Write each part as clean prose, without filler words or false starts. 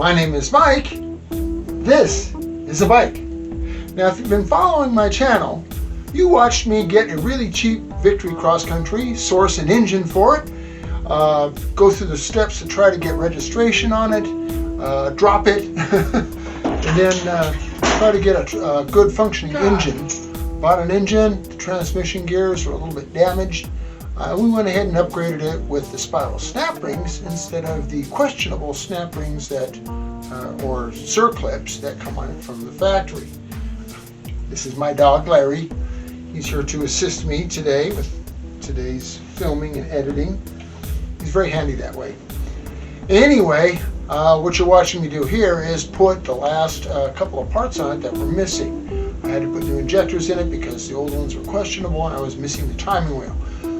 My name is Mike. This is a bike. Now, if you've been following my channel, you watched me get a really cheap Victory Cross Country, source an engine for it, go through the steps to try to get registration on it, drop it, and then try to get a good functioning engine. Bought an engine, the transmission gears were a little bit damaged. We went ahead and upgraded it with the spiral snap rings instead of the questionable snap rings that, or circlips that come on it from the factory. This is my dog Larry. He's here to assist me today with today's filming and editing. He's very handy that way. Anyway, what you're watching me do here is put the last couple of parts on it that were missing. I had to put new injectors in it because the old ones were questionable and I was missing the timing wheel.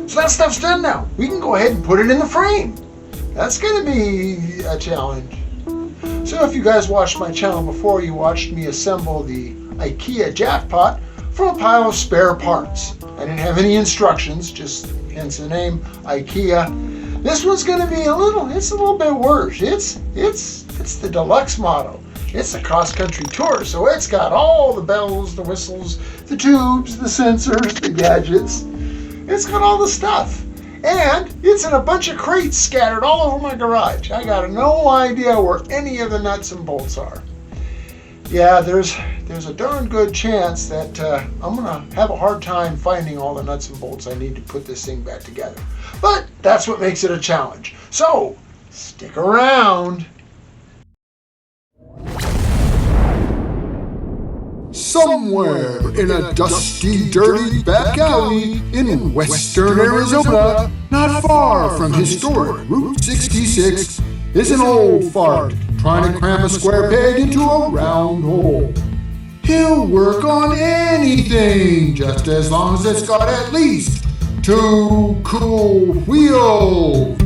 So that stuff's done now. We can go ahead and put it in the frame. That's going to be a challenge. So if you guys watched my channel before, you watched me assemble the IKEA jackpot from a pile of spare parts. I didn't have any instructions, just hence the name IKEA. This one's going to be it's a little bit worse. It's the deluxe model. It's a cross-country tour, so it's got all the bells, the whistles, the tubes, the sensors, the gadgets. It's got all the stuff. And it's in a bunch of crates scattered all over my garage. I got no idea where any of the nuts and bolts are. Yeah, there's a darn good chance that I'm going to have a hard time finding all the nuts and bolts I need to put this thing back together. But that's what makes it a challenge. So, stick around. Somewhere in a dusty, dirty back alley in western Arizona, not far from historic Route 66, is an old fart trying to cram a square peg into a round hole. He'll work on anything, just as long as it's got at least 2 cool wheels.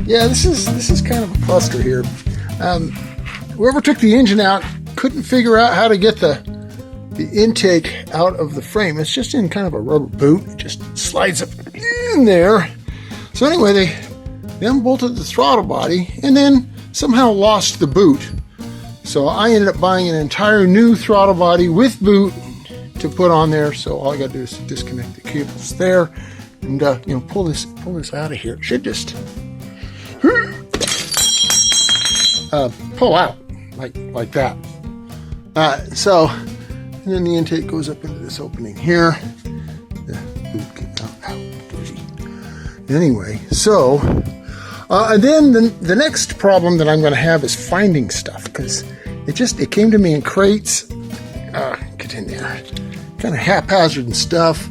Yeah, this is kind of a cluster here. Whoever took the engine out couldn't figure out how to get the intake out of the frame. It's just in kind of a rubber boot. It just slides up in there. So anyway, they unbolted the throttle body and then somehow lost the boot. So I ended up buying an entire new throttle body with boot to put on there. So all I got to do is disconnect the cables there and pull this out of here. It should just pull out like that. So, and then the intake goes up into this opening here. The boot came out. Anyway, so, and then the next problem that I'm going to have is finding stuff because it came to me in crates. Get in there. Kind of haphazard and stuff.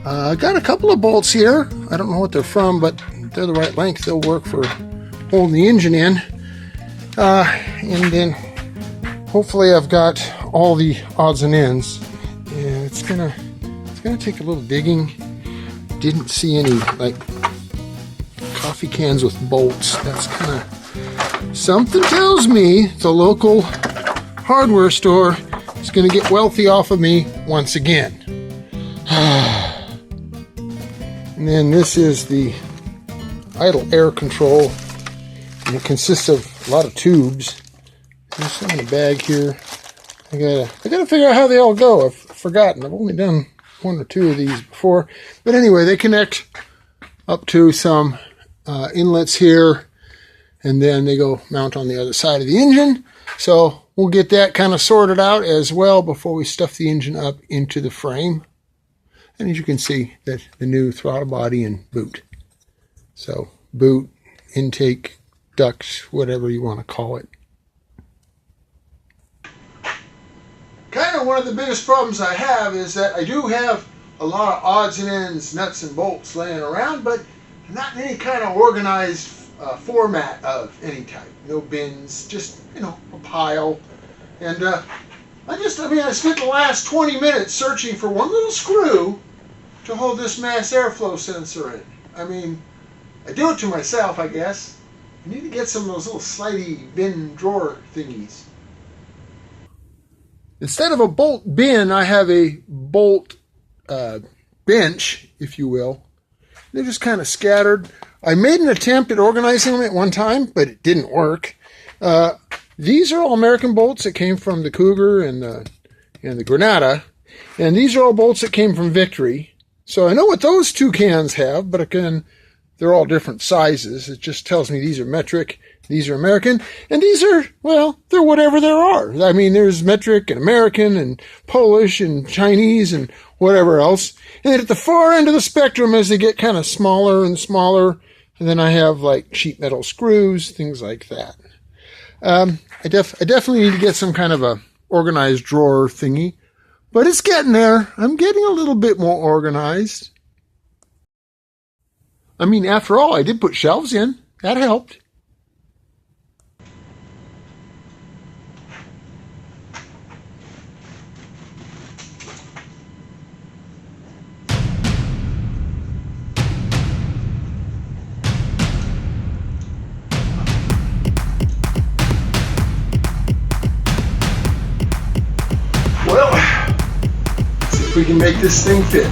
I got a couple of bolts here. I don't know what they're from, but they're the right length. They'll work for holding the engine in. And then hopefully I've got all the odds and ends. Yeah, it's gonna take a little digging. Didn't see any like coffee cans with bolts. That's kind of something tells me the local hardware store is gonna get wealthy off of me once again. And then this is the idle air control. And it consists of a lot of tubes. There's some in a bag here. I gotta figure out how they all go. I've forgotten. I've only done 1 or 2 of these before. But anyway, they connect up to some inlets here, and then they go mount on the other side of the engine. So we'll get that kind of sorted out as well before we stuff the engine up into the frame. And as you can see, that the new throttle body and boot. So boot, intake, duct, whatever you want to call it. Kind of one of the biggest problems I have is that I do have a lot of odds and ends, nuts and bolts laying around, but not in any kind of organized format of any type. No bins, just, a pile. And I spent the last 20 minutes searching for one little screw to hold this mass airflow sensor in. I do it to myself, I guess. I need to get some of those little slidey bin drawer thingies. Instead of a bolt bin, I have a bolt bench, if you will. They're just kind of scattered. I made an attempt at organizing them at one time, but it didn't work. These are all American bolts that came from the Cougar and the Granada. And these are all bolts that came from Victory. So I know what those two cans have, but again, they're all different sizes. It just tells me these are metric, these are American, and these are, well, they're whatever there are. There's metric and American and Polish and Chinese and whatever else. And then at the far end of the spectrum, as they get kind of smaller and smaller, and then I have like sheet metal screws, things like that. I definitely need to get some kind of a organized drawer thingy, but it's getting there. I'm getting a little bit more organized. After all, I did put shelves in. That helped. Well, let's see if we can make this thing fit.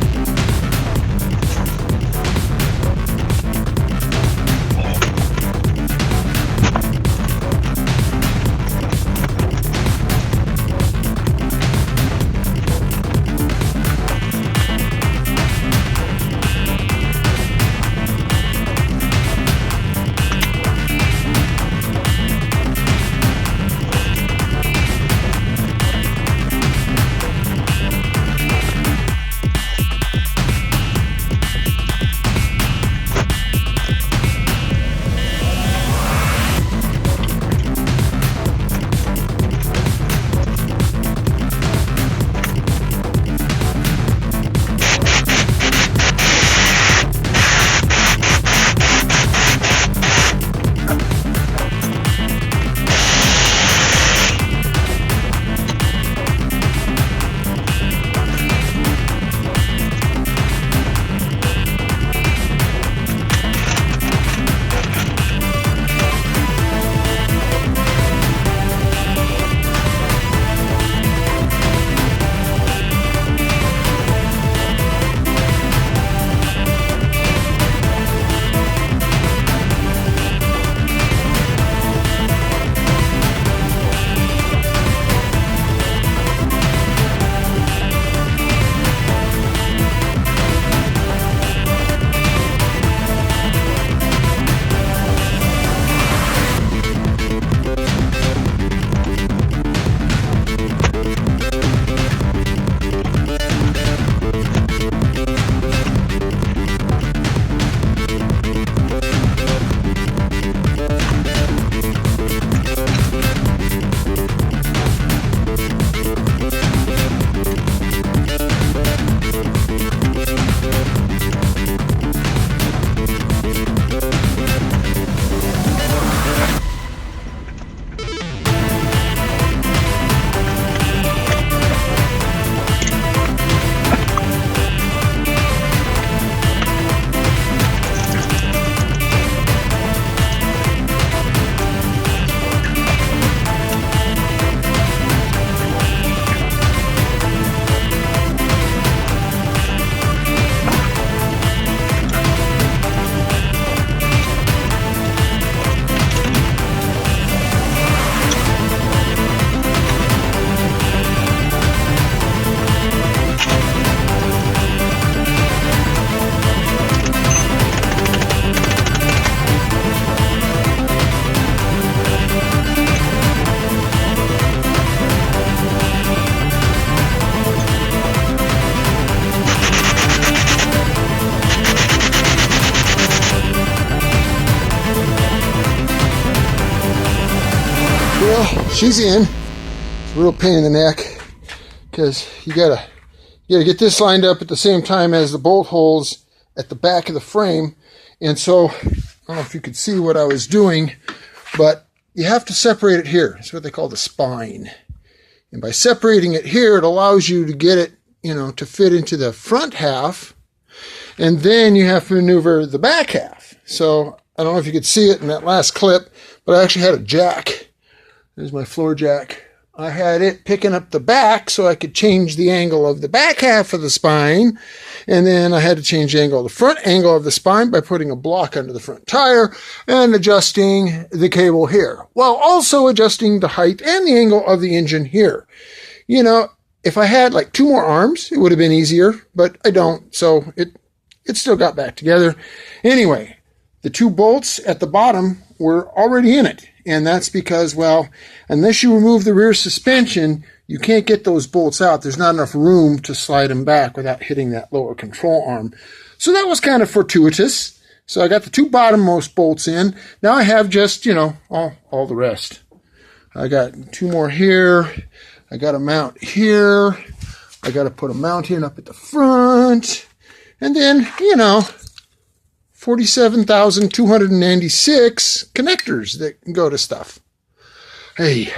She's in. It's a real pain in the neck because you gotta you got to get this lined up at the same time as the bolt holes at the back of the frame. And so, I don't know if you could see what I was doing, but you have to separate it here. It's what they call the spine. And by separating it here, it allows you to get it, to fit into the front half. And then you have to maneuver the back half. So I don't know if you could see it in that last clip, but I actually had a jack. There's my floor jack. I had it picking up the back so I could change the angle of the back half of the spine. And then I had to change the angle of the front angle of the spine by putting a block under the front tire and adjusting the cable here, while also adjusting the height and the angle of the engine here. If I had like 2 more arms, it would have been easier, but I don't. So it still got back together. Anyway, the 2 bolts at the bottom were already in it. And that's because, well, unless you remove the rear suspension, you can't get those bolts out. There's not enough room to slide them back without hitting that lower control arm. So that was kind of fortuitous. So I got the 2 bottommost bolts in. Now I have just, all the rest. I got 2 more here. I got a mount here. I got to put a mount in up at the front. And then, 47,296 connectors that can go to stuff. Hey,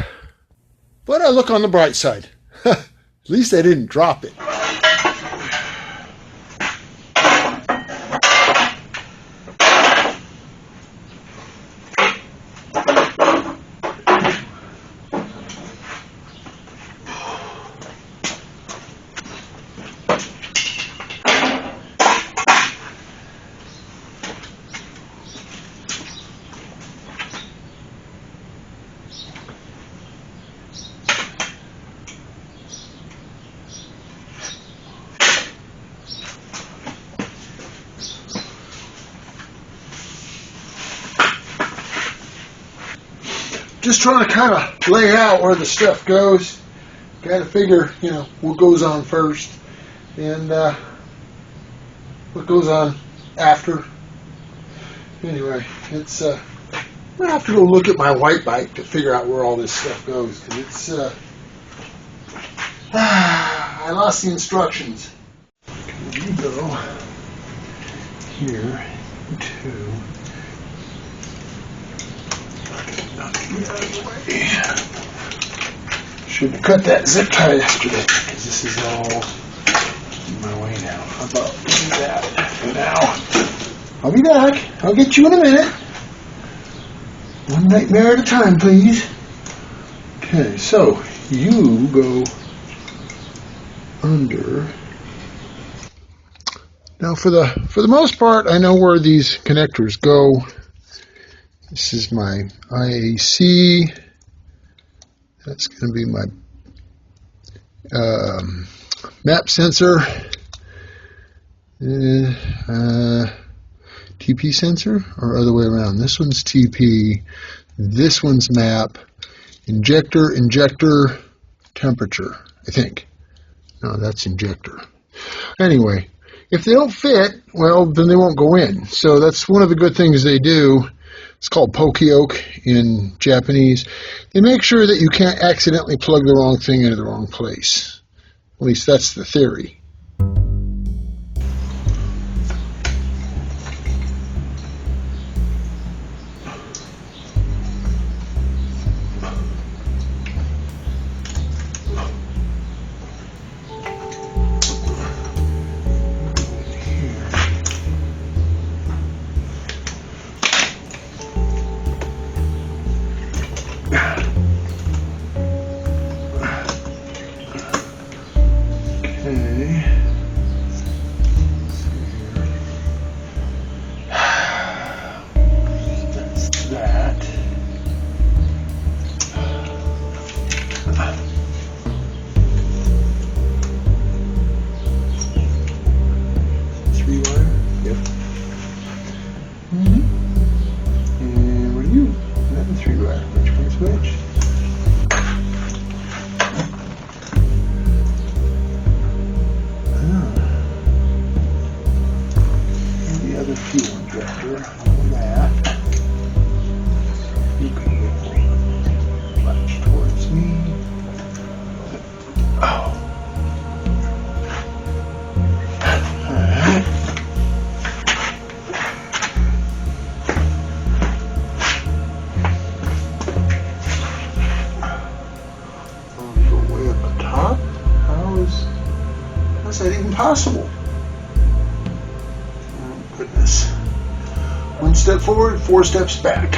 but I look on the bright side. At least I didn't drop it. Just trying to kind of lay out where the stuff goes. Got to figure, what goes on first and what goes on after. Anyway, it's I'm gonna have to go look at my white bike to figure out where all this stuff goes, because it's I lost the instructions. You go here to. Should have cut that zip tie yesterday, because this is all in my way now. How about doing that for now? I'll be back. I'll get you in a minute. One nightmare at a time, please. Okay, so you go under. Now, for the most part, I know where these connectors go. This is my IAC. That's going to be my map sensor. TP sensor, or other way around. This one's TP. This one's map. Injector, temperature, I think. No, that's injector. Anyway, if they don't fit, well, then they won't go in. So that's one of the good things they do. It's called pokeyoke in Japanese. They make sure that you can't accidentally plug the wrong thing into the wrong place. At least that's the theory. possible. Oh, goodness. 1 step forward, 4 steps back.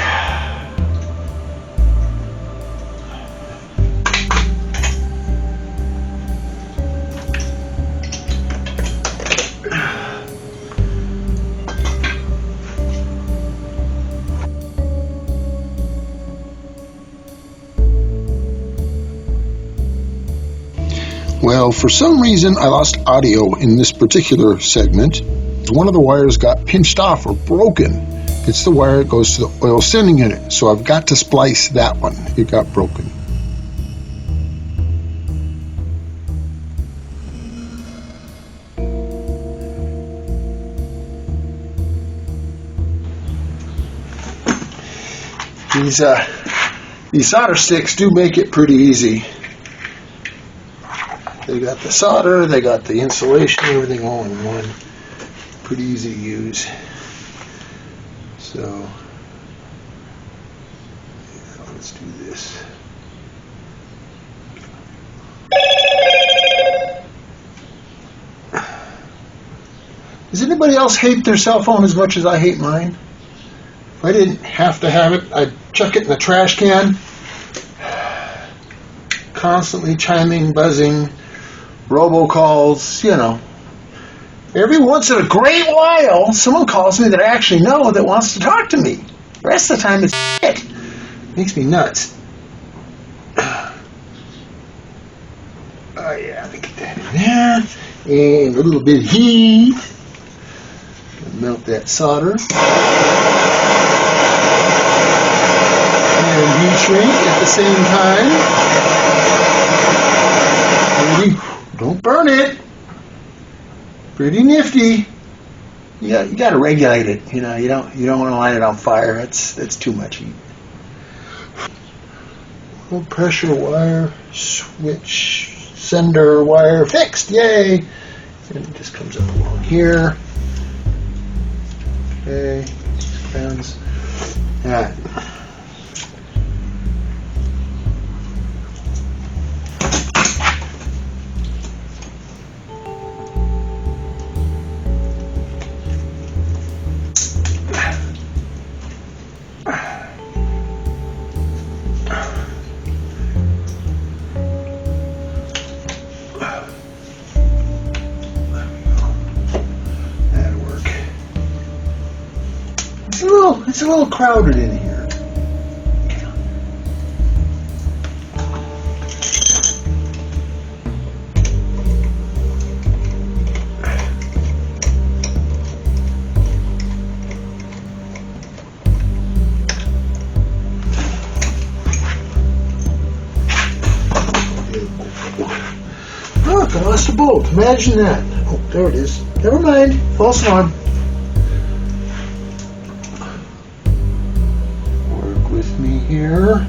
Well, for some reason, I lost audio in this particular segment. One of the wires got pinched off or broken. It's the wire that goes to the oil sending unit, so I've got to splice that one. It got broken. These solder sticks do make it pretty easy. They got the solder, they got the insulation, everything all in one. Pretty easy to use. So, yeah, let's do this. Does anybody else hate their cell phone as much as I hate mine? If I didn't have to have it, I'd chuck it in the trash can. Constantly chiming, buzzing, robocalls, you know. Every once in a great while, someone calls me that I actually know that wants to talk to me. The rest of the time, it's shit. Makes me nuts. Oh, yeah, let me get that in there. And a little bit of heat. Melt that solder. And heat shrink at the same time. Maybe don't burn it. Pretty nifty. You got to regulate it. You know, you don't want to light it on fire. That's too much heat. Low pressure wire switch sender wire fixed. Yay! And it just comes up along here. Okay, grounds. All right. It's a little crowded in here. Look, I lost a bolt. Imagine that. Oh, there it is. Never mind. False alarm. With me here.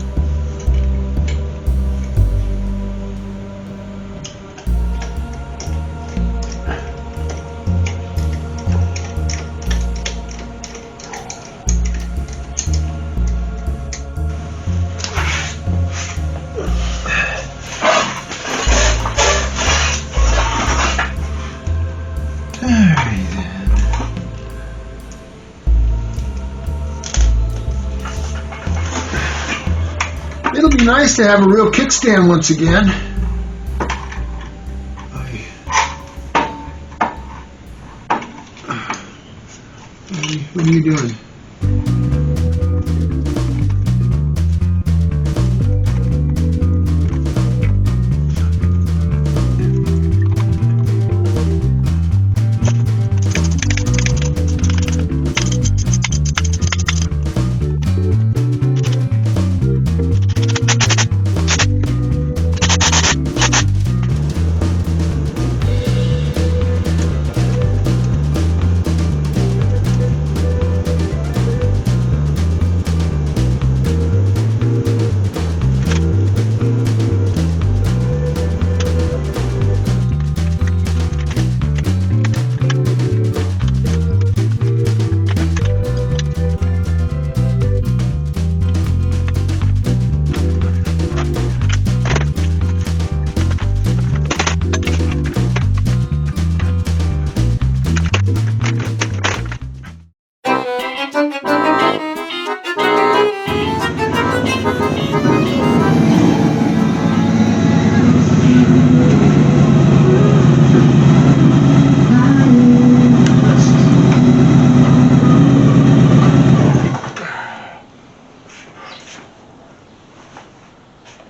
It'll be nice to have a real kickstand once again. What are you doing?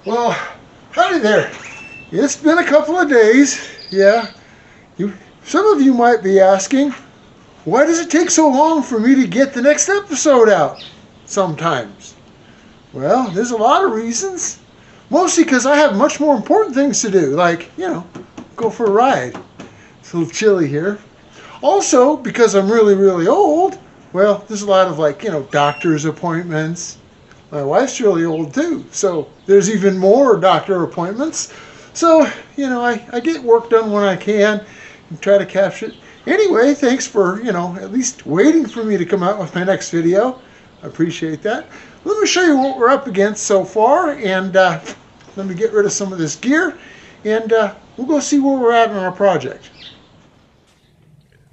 Well, howdy there. It's been a couple of days. Yeah. Some of you might be asking, why does it take so long for me to get the next episode out sometimes? Well, there's a lot of reasons. Mostly because I have much more important things to do, like, go for a ride. It's a little chilly here. Also, because I'm really, really old, well, there's a lot of doctor's appointments. My wife's really old too, so there's even more doctor appointments. So, I get work done when I can and try to capture it. Anyway, thanks for, at least waiting for me to come out with my next video. I appreciate that. Let me show you what we're up against so far, and let me get rid of some of this gear, and we'll go see where we're at on our project.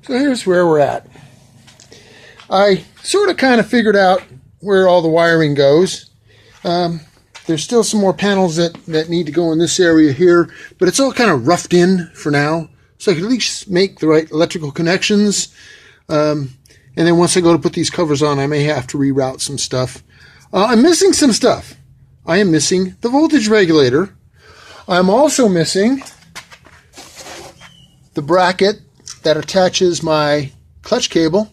So here's where we're at. I sort of kind of figured out where all the wiring goes. There's still some more panels that need to go in this area here, but it's all kind of roughed in for now, so I can at least make the right electrical connections. And then once I go to put these covers on, I may have to reroute some stuff. I'm missing some stuff. I am missing the voltage regulator. I'm also missing the bracket that attaches my clutch cable.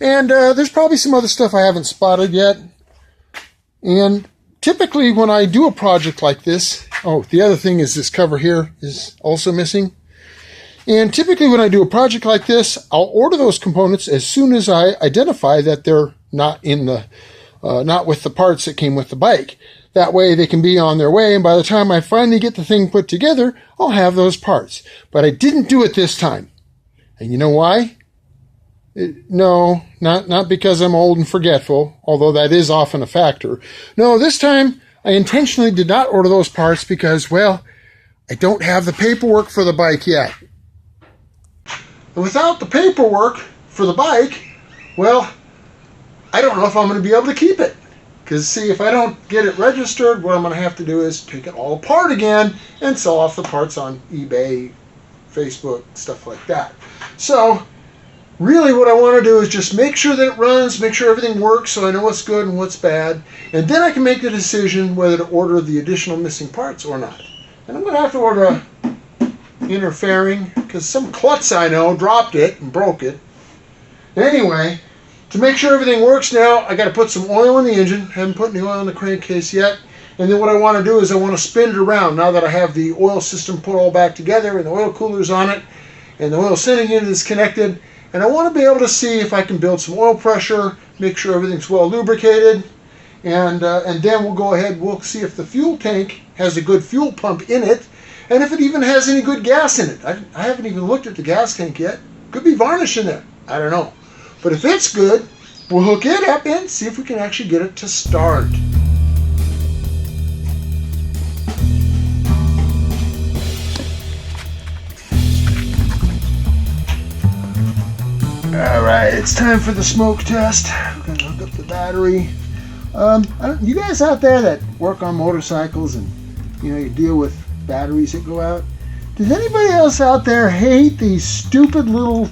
And there's probably some other stuff I haven't spotted yet. And typically when I do a project like this, the other thing is this cover here is also missing. And typically when I do a project like this, I'll order those components as soon as I identify that they're not in the not with the parts that came with the bike. That way they can be on their way, and by the time I finally get the thing put together, I'll have those parts. But I didn't do it this time. And you know why? No, not because I'm old and forgetful, although that is often a factor. No, this time I intentionally did not order those parts because, well, I don't have the paperwork for the bike yet. And without the paperwork for the bike, well, I don't know if I'm going to be able to keep it. Because, see, if I don't get it registered, what I'm going to have to do is take it all apart again and sell off the parts on eBay, Facebook, stuff like that. So, really what I want to do is just make sure that it runs, make sure everything works so I know what's good and what's bad. And then I can make the decision whether to order the additional missing parts or not. And I'm going to have to order a interfering, because some klutz I know dropped it and broke it. Anyway, to make sure everything works now, I got to put some oil in the engine. Haven't put any oil in the crankcase yet. And then what I want to do is I want to spin it around now that I have the oil system put all back together and the oil cooler's on it and the oil sending unit is connected. And I want to be able to see if I can build some oil pressure, make sure everything's well lubricated, and then we'll go ahead, we'll see if the fuel tank has a good fuel pump in it, and if it even has any good gas in it. I haven't even looked at the gas tank yet. Could be varnish in there. I don't know. But if it's good, we'll hook it up and see if we can actually get it to start. Alright, it's time for the smoke test. We're going to hook up the battery. You guys out there that work on motorcycles and you deal with batteries that go out, does anybody else out there hate these stupid little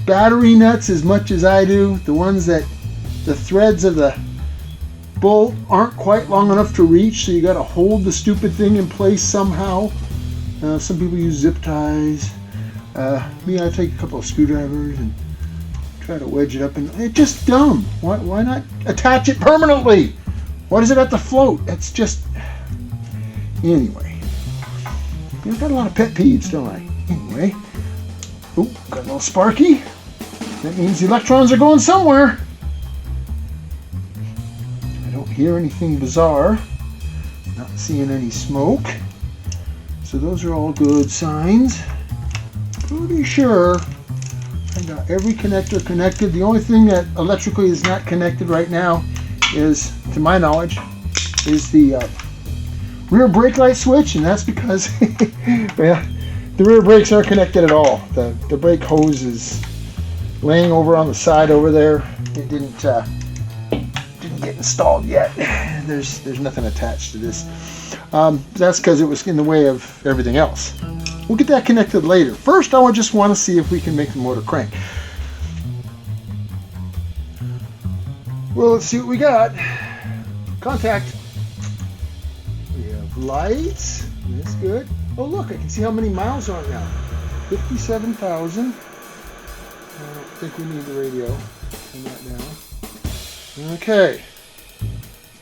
battery nuts as much as I do? The ones that the threads of the bolt aren't quite long enough to reach, so you got to hold the stupid thing in place somehow. Some people use zip ties. Me, I take a couple of screwdrivers and try to wedge it up, and it's just dumb. Why not attach it permanently? Why does it have to float? It's just... Anyway. I've got a lot of pet peeves, don't I? Anyway. Oop, got a little sparky. That means the electrons are going somewhere. I don't hear anything bizarre. Not seeing any smoke. So those are all good signs. Pretty sure I got every connector connected. The only thing that electrically is not connected right now is, to my knowledge, is the rear brake light switch, and that's because well, the rear brakes aren't connected at all. The brake hose is laying over on the side over there. It didn't get installed yet. There's nothing attached to this. That's because it was in the way of everything else. We'll get that connected later. First, I just want to see if we can make the motor crank. Well, let's see what we got. Contact. lights. That's good. Oh look, I can see how many miles are now. 57,000. I don't think we need the radio. Turn that down. Okay.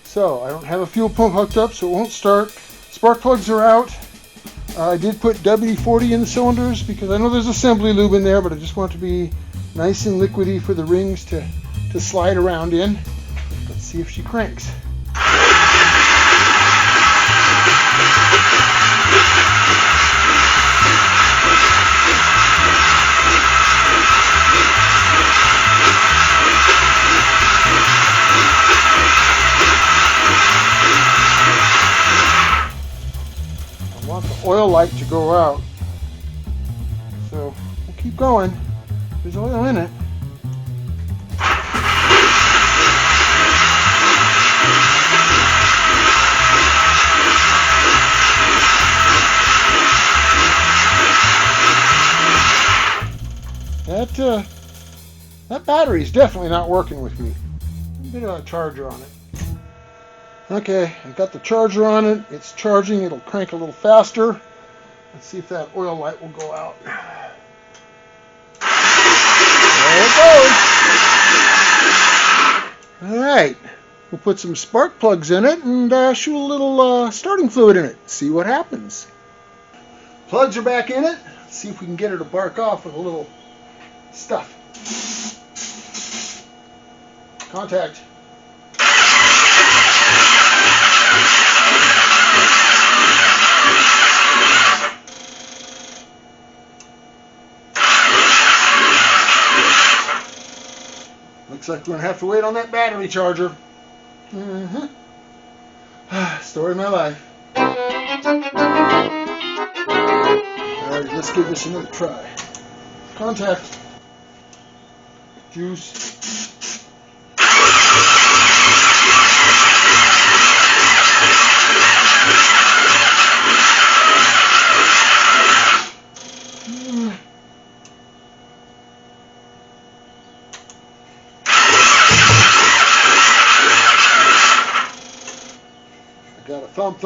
So I don't have a fuel pump hooked up, so it won't start. Spark plugs are out. I did put WD-40 in the cylinders because I know there's assembly lube in there, but I just want it to be nice and liquidy for the rings to slide around in. Let's see if she cranks. Oil light to go out, so we'll keep going. There's oil in it. That battery is definitely not working with me. A bit of a charger on it. Okay, I've got the charger on it. It's charging. It'll crank a little faster. Let's see if that oil light will go out. There it goes. All right, we'll put some spark plugs in it and shoot a little starting fluid in it. See what happens. Plugs are back in it. Let's see if we can get her to bark off with a little stuff. Contact. Looks like we're going to have to wait on that battery charger. Story of my life. Alright, let's give this another try. Contact. Juice. Got a thump.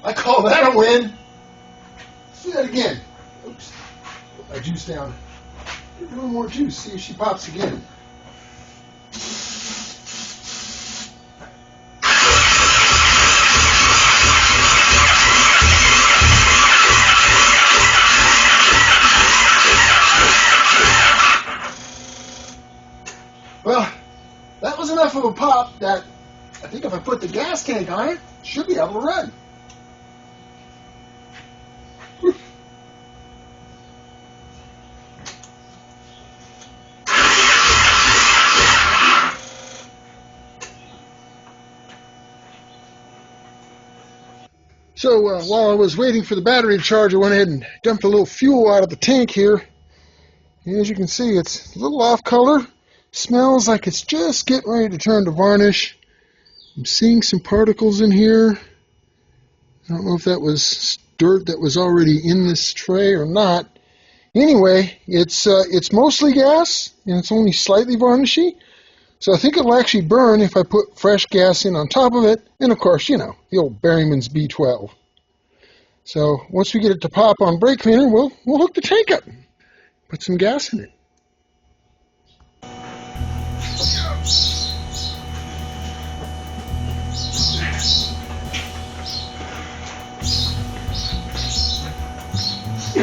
I call that a win. Let's do that again. Oops. Put my juice down. Give her a little more juice. See if she pops again. Well, that was enough of a pop that I think if I put the gas tank on it, it should be able to run. So while I was waiting for the battery to charge, I went ahead and dumped a little fuel out of the tank here. And as you can see, it's a little off color. Smells like it's just getting ready to turn to varnish. I'm seeing some particles in here. I don't know if that was dirt that was already in this tray or not. Anyway, it's mostly gas, and it's only slightly varnishy. So I think it'll actually burn if I put fresh gas in on top of it. And of course, you know, the old Berryman's B12. So once we get it to pop on brake cleaner, we'll hook the tank up. Put some gas in it. I'm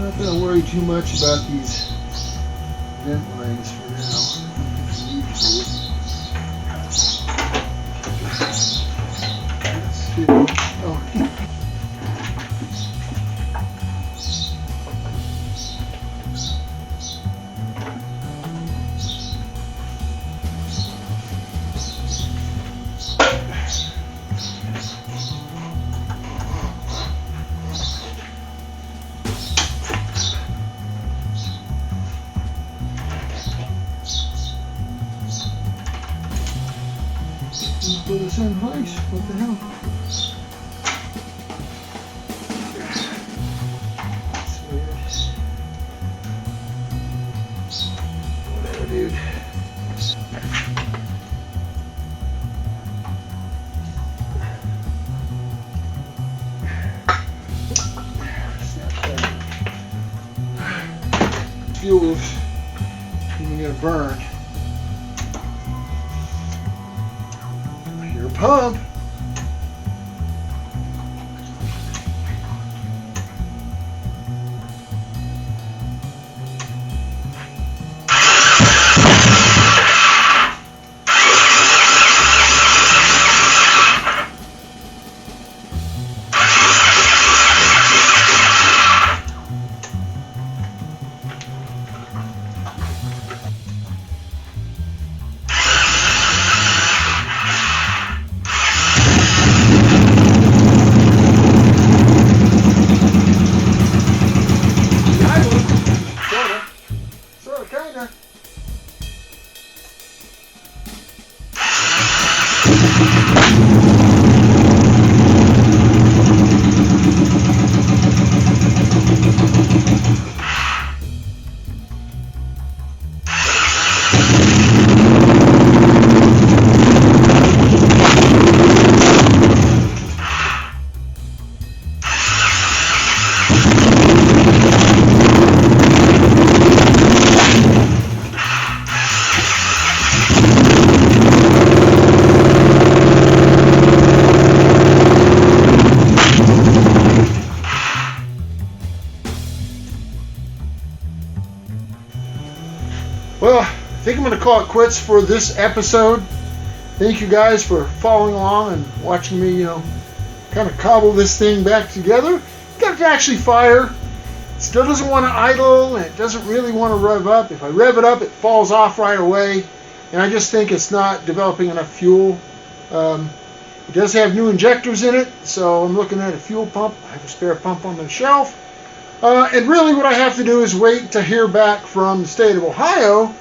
not going to worry too much about these vent lines for now. Let's see. Oh. Put this in place. What the hell? fuel's even gonna burn. I hear a pump. Kinda. Well, I think I'm going to call it quits for this episode. Thank you guys for following along and watching me, kind of cobble this thing back together. Got it to actually fire. Still doesn't want to idle, and it doesn't really want to rev up. If I rev it up, it falls off right away, and I just think it's not developing enough fuel. It does have new injectors in it, so I'm looking at a fuel pump. I have a spare pump on the shelf. And really what I have to do is wait to hear back from the state of Ohio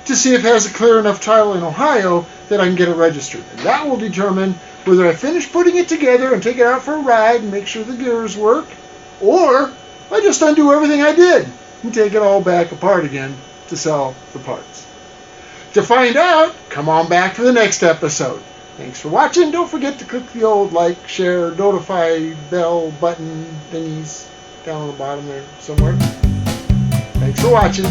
to see if it has a clear enough title in Ohio that I can get it registered. And that will determine whether I finish putting it together and take it out for a ride and make sure the gears work, or I just undo everything I did and take it all back apart again to sell the parts. To find out, come on back for the next episode. Thanks for watching. Don't forget to click the old like, share, notify, bell button thingies down on the bottom there somewhere. Thanks for watching.